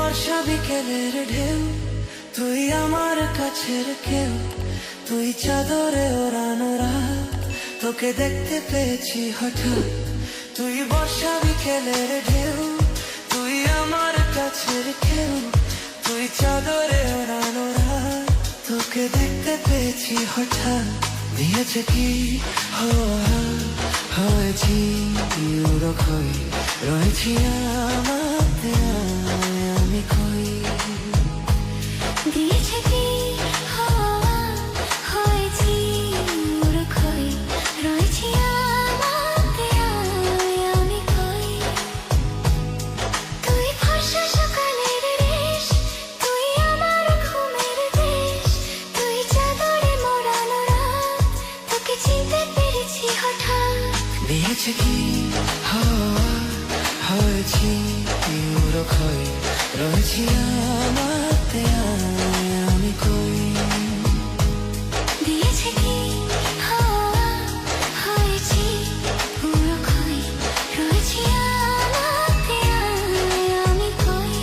বর্ষা বিকেলের ঢেউ, তুই আমার কাছের কেউ, তুই চাদরে ওড়ানো রাত, তোকে দেখতে পেয়েছি হঠাৎ। তুই বর্ষা বিকেলের ঢেউ, তুই আমার কাছের কেউ, তুই চাদরে ওড়ানো রাত, তোকে দেখতে পেয়েছি হঠাৎ। দিয়েছে কি হাওয়া, হয়েছি উড়োখই, রয়েছি আমাতে আমি কই। দিয়েছে কি হাওয়া, হয়েছি উড়োখই, রয়েছি আমাতে আমি কই। তুই ফর্সা সকালের রেশ, তুই আমার ঘুমের দেশ, তুই চাদরে মোড়ানো রাত, তোকে চিনতে পেরেছি হঠাৎ। দিয়েছে কি হাওয়া, হয়েছি উড়োখই, রয়েছি আমাতে আমি কই। দিয়েছে কি হাওয়া, হয়েছি উড়োখই, রয়েছি আমাতে আমি কই।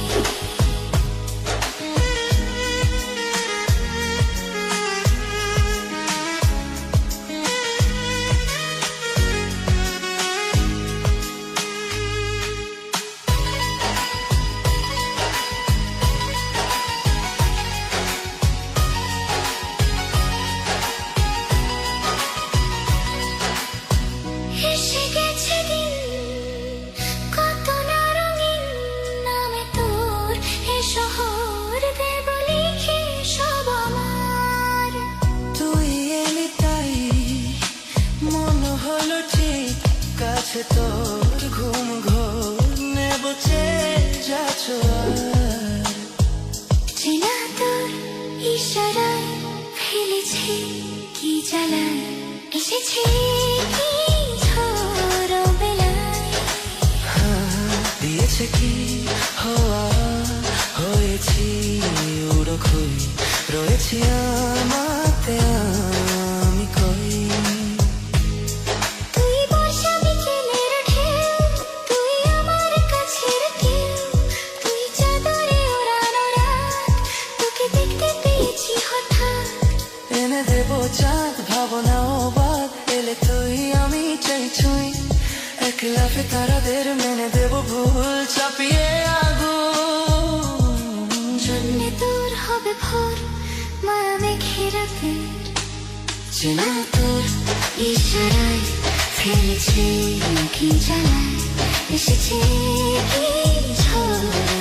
এসে গেছে দিন, কত না রঙিন, নামে তোর এ শহর দেব লিখে সব আমার। তুই এলি তাই মন হলো ঠিক কাছে, তোর ঘুম ঘোর নেব যাচ্ছ। চেনা তোর ইশারায় ফেলেছি কি জ্বালায়, এসেছি কি ঝড় বেলায়। দিয়েছে কি হাওয়া, হয়েছি উড়োখই, রয়েছি আমাতে আমি কই। তুই বর্ষা বিকেলের ঢেউ, তুই আমার কাছের কেউ, তুই চাদরে ওড়ানো রাত, তোকে দেখতে পেয়েছি হঠাৎ। এনে দেবো চাঁদ, ভাবনাও বাদ, এলে তুই আমি চাই ছুঁই, এক লাফে তারাদের মেনে দেবো ভুল, চাপিয়ে আগুন। জন্যে তোর হবে ভোর, মায়া মেঘে রাতের, চেনা তোর ইশারায় ফেলেছি কি জ্বালায়, এসেছি কি ঝড়